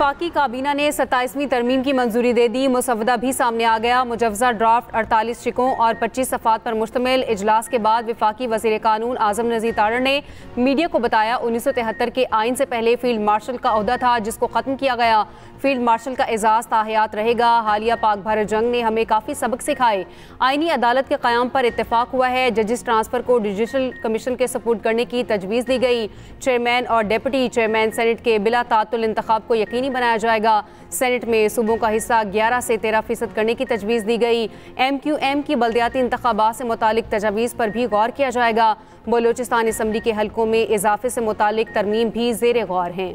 वफाकी काबीना ने 27वीं तरमीम की मंजूरी दे दी। मुसवदा भी सामने आ गया। मुजवजा ड्राफ्ट 48 शिकों और 25 सफ़ात पर मुश्तमिल इजलास के बाद वफाकी वज़ीर कानून आज़म नज़ीर तारड़ ने मीडिया को बताया 1973 के आइन से पहले फील्ड मार्शल का ओहदा था जिसको ख़त्म किया गया। फील्ड मार्शल का एजाज़ ताहयात रहेगा। हालिया पाक भारत जंग ने हमें काफ़ी सबक सिखाए। आइनी अदालत के क़याम पर इत्तेफाक हुआ है। जजिस ट्रांसफ़र को जुडिशल कमीशन के सपुर्द करने की तजवीज़ दी गई। चेयरमैन और डिप्टी चेयरमैन सेनेट के बिला तातुल इंतखाब को यकीनी बनाया जाएगा। सेनेट में सूबों का हिस्सा 11 से 13% करने की तजवीज़ दी गई। MQM की बल्दियाती इंतखाबात से मुतालिक तजावीज़ पर भी गौर किया जाएगा। बलोचिस्तान असम्बली के हल्कों में इजाफे से मुतालिक तरमीम भी ज़ेर गौर हैं।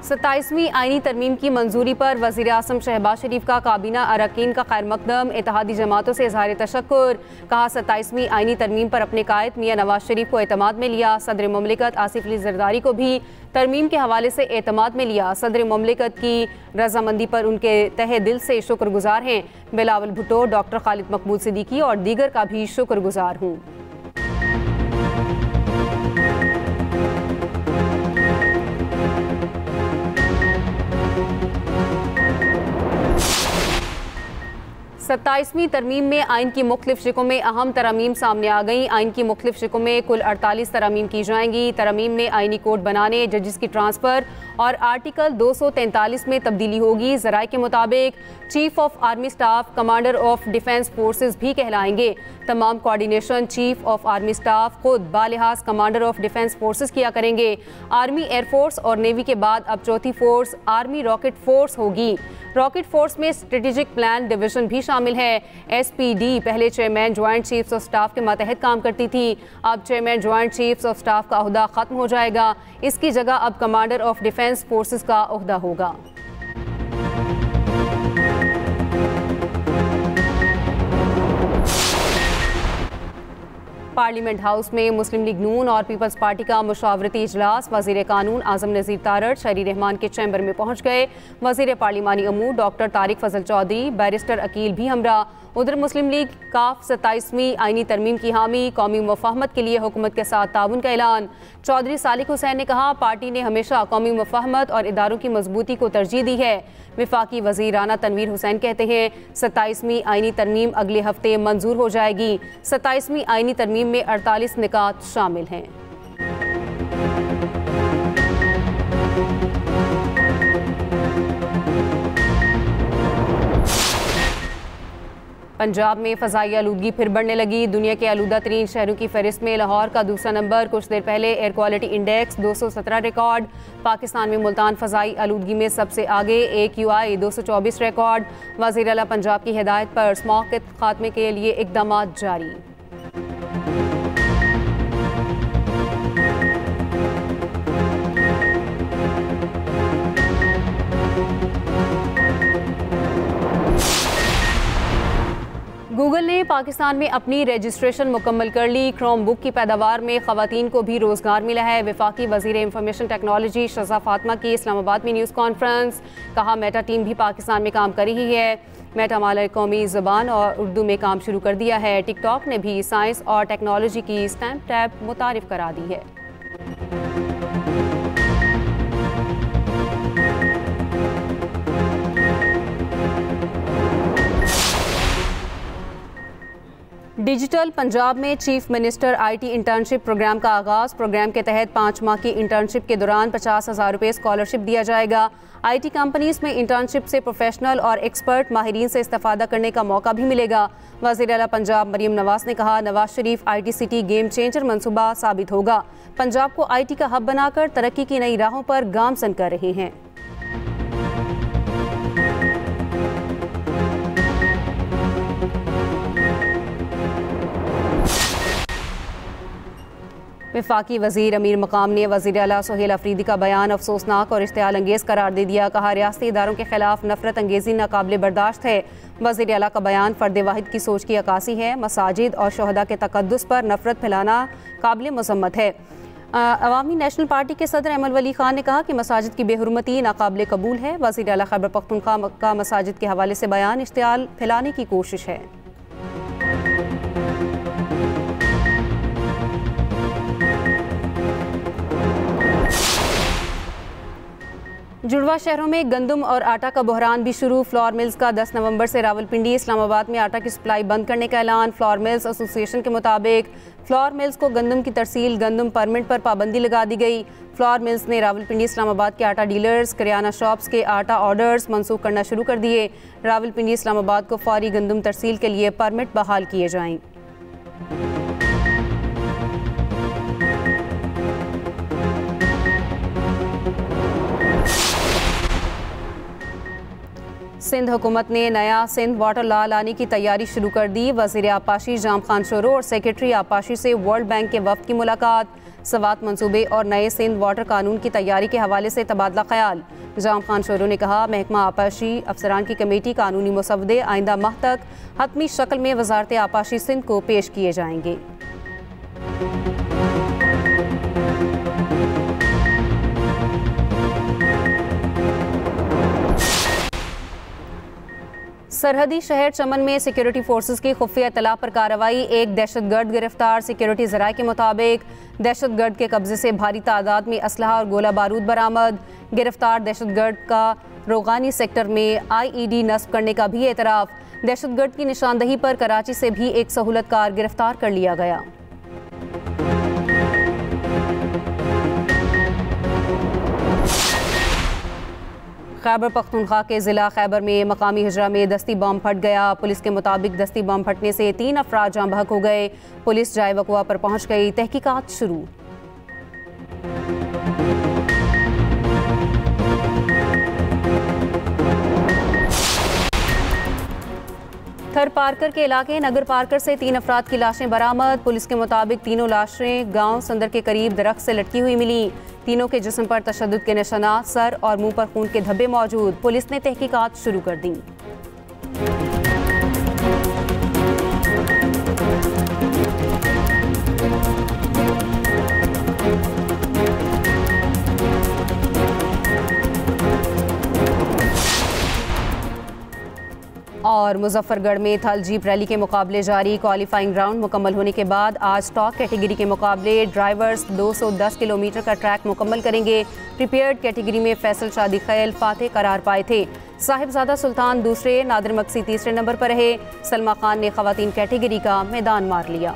27वीं आइनी तरमीम की मंजूरी पर वज़ीर आज़म शहबाज शरीफ का काबीना अरकान का खैर मकदम। इत्तेहादी जमातों से इज़हार तशक्कुर। कहा 27वीं आइनी तरमीम पर अपने कायद मियाँ नवाज शरीफ को एतमाद में लिया। सदर मुमलिकत आसिफ अली ज़रदारी को भी तरमीम के हवाले से एतमाद में लिया। सदर मुमलिकत की रजामंदी पर उनके तहे दिल से शुक्रगुजार हैं। बिलावल भुट्टो, डॉक्टर खालिद मकबूल सिद्दीकी और दीगर का भी शुक्रगुजार हूँ। सत्ताईसवीं तरमीम में आइन की मुख्तलिफ शिकों में अहम तरमीम सामने आ गई। आइन की मुख्तलिफ शिकों में कुल 48 तरमीम की जाएंगी। तरमीम में आइनी कोड बनाने, जजिस की ट्रांसफ़र और आर्टिकल 243 में तब्दीली होगी। ज़राए के मुताबिक chief of army staff commander of defence forces भी कहलाएंगे। तमाम coordination chief of army staff खुद बालिहाज कमांडर ऑफ डिफेंस फोर्सेस किया करेंगे। आर्मी एयरफोर्स और नेवी के बाद अब चौथी फोर्स आर्मी रॉकेट फोर्स होगी। रॉकेट फोर्स में स्ट्रेटेजिक प्लान डिवीजन भी शामिल है। SPD पहले chairman joint chiefs of staff के मातहत काम करती थी। अब chairman joint chiefs of staff का ओहदा खत्म हो जाएगा। इसकी जगह अब कमांडर ऑफ डिफेंस फोर्सेस का ओहदा होगा। पार्लियामेंट हाउस में मुस्लिम लीग नून और पीपल्स पार्टी का मुशावरती इजलास। वज़ीर कानून आज़म नज़ीर तारड़ शहरी रहमान के चैम्बर में पहुँच गए। वज़ीर पार्लिमानी अमूर डॉक्टर तारिक फजल चौधरी, बैरिस्टर अकील भी हमरा। उधर मुस्लिम लीग काफ 27वीं आइनी तरमीम की हामी। कौमी मुफाहमत के लिए हुकूमत के साथ ताउन का ऐलान। चौधरी सालिक हुसैन ने कहा पार्टी ने हमेशा कौमी मुफाहमत और इदारों की मजबूती को तरजीह दी है। विफाकी वज़ीर राना तनवीर हुसैन कहते हैं 27वीं आइनी तरमीम अगले हफ्ते मंजूर हो जाएगी। 27वीं आइनी तरमीम में 48 निकात शामिल हैं। पंजाब में फ़ज़ाई आलूदगी फिर बढ़ने लगी। दुनिया के आलूदा तरीन शहरों की फहरिस्त में लाहौर का दूसरा नंबर। कुछ देर पहले air quality index 217 record. Pakistan में मुल्तान फ़ज़ाई आलूदगी में सबसे आगे। AQI 224 record. वज़ीर आला पंजाब की हिदायत पर स्मॉग के खात्मे के लिए इक़दाम जारी। गूगल ने पाकिस्तान में अपनी रजिस्ट्रेशन मुकम्मल कर ली। क्रोम बुक की पैदावार में ख़वातीन को भी रोज़गार मिला है। वफाकी वज़ीर इंफॉर्मेशन टेक्नोलॉजी शज़ा फातिमा की इस्लामाबाद में न्यूज़ कॉन्फ्रेंस। कहा मेटा टीम भी पाकिस्तान में काम कर रही है। मेटा माल कौमी ज़बान और उर्दू में काम शुरू कर दिया है। टिकटॉक ने भी साइंस और टेक्नोलॉजी की स्टैम्प टैब मुतारिफ करा दी है। डिजिटल पंजाब में chief minister IT internship program का आगाज़। प्रोग्राम के तहत 5 माह की इंटर्नशिप के दौरान 50,000 रुपये स्कॉलरशिप दिया जाएगा। IT कंपनीज में इंटर्नशिप से प्रोफेशनल और एक्सपर्ट माहिरीन से इस्तेफादा करने का मौका भी मिलेगा। वज़ीर आला पंजाब मरीम नवाज ने कहा Nawaz Sharif IT city game changer मनसूबा साबित होगा। पंजाब को IT का हब बनाकर तरक्की की नई राहों पर गामजन कर रहे हैं। वफाकी वज़ीर अमीर मकाम ने वज़ीर आला सुहेल अफरीदी का बयान अफसोसनाक और इश्तियाल अंगेज़ करार दे दिया। कहा रियासती इदारों के खिलाफ नफरत अंगेज़ी नाकाबिले बर्दाश्त है। वज़ीर आला का बयान फ़र्द वाहिद की सोच की अक्कासी है। मसाजिद और शहदा के तक़द्दुस पर नफरत फैलाना काबिल मज़म्मत है। अवामी नेशनल पार्टी के सदर अहमद वली खान ने कहा कि मसाजिद की बेहुरमती नाकाबिले कबूल है। वज़ीर आला खैबर पख्तूनख्वा का मसाजिद के हवाले से बयान इश्तियाल फैलाने की कोशिश है। जुड़वा शहरों में गंदम और आटा का बहरान भी शुरू। फ्लोर मिल्स का 10 नवंबर से रावलपिंडी, इस्लामाबाद में आटा की सप्लाई बंद करने का ऐलान। फ्लोर मिल्स एसोसिएशन के मुताबिक फ्लोर मिल्स को गंदम की तरसील गंदम परमिट पर पाबंदी लगा दी गई। फ्लोर मिल्स ने रावलपिंडी, इस्लामाबाद के आटा डीलर्स, करियाना शॉप्स के आटा ऑर्डर्स मंसूख करना शुरू कर दिए। रावलपिंडी, इस्लामाबाद को फौरी गंदम तरसील के लिए परमिट बहाल किए जाएं। सिंध हुकूमत ने नया सिंध वाटर लॉ लाने की तैयारी शुरू कर दी। वज़ीर आपाशी जाम खान शोरो और सेक्रेटरी आपाशी से वर्ल्ड बैंक के वफ्द की मुलाकात। सवात मंसूबे और नए सिंध वाटर कानून की तैयारी के हवाले से तबादला ख्याल। जाम खान शोरो ने कहा, महकमा आपाशी अफसरान की कमेटी कानूनी मसवदे आइंदा माह तक हतमी शक्ल में वजारत आपाशी सिंध को पेश किए जाएंगे। सरहदी शहर चमन में सिक्योरिटी फोर्सेस की खुफिया इत्तला पर कार्रवाई। एक दहशतगर्द गिरफ्तार। सिक्योरिटी ज़राए के मुताबिक दहशतगर्द के कब्जे से भारी तादाद में असलहा और गोला बारूद बरामद। गिरफ्तार दहशतगर्द का रोगानी सेक्टर में IED नस्ब करने का भी एतराफ़। दहशतगर्द की निशानदही पर कराची से भी एक सहूलतकार गिरफ्तार कर लिया गया। खैबर पख्तूनख्वा के ज़िला खैबर में मकामी हिजरा में दस्ती बम फट गया। पुलिस के मुताबिक दस्ती बम फटने से 3 अफराद जाँ बहक हो गए। पुलिस जाए वक़ुआ पर पहुंच गई। तहकीकात शुरू। थर पार्कर के इलाके नगर पार्कर से 3 अफराद की लाशें बरामद। पुलिस के मुताबिक तीनों लाशें गांव संदर के करीब दरख्त से लटकी हुई मिली। तीनों के जिस्म पर तशद्दुद के निशानात, सर और मुंह पर खून के धब्बे मौजूद। पुलिस ने तहकीकात शुरू कर दी। और मुजफ्फरगढ़ में थल जीप रैली के मुकाबले जारी। क्वालिफाइंग राउंड मुकम्मल होने के बाद आज स्टॉक कैटेगरी के मुकाबले ड्राइवर्स 210 किलोमीटर का ट्रैक मुकम्मल करेंगे। प्रिपेयर्ड कैटेगरी में फैसल शादी खैल फातेह करार पाए थे। साहिबजादा सुल्तान दूसरे, नादिर मक्सी तीसरे नंबर पर रहे। सलमा खान ने खवातीन कैटेगरी का मैदान मार लिया।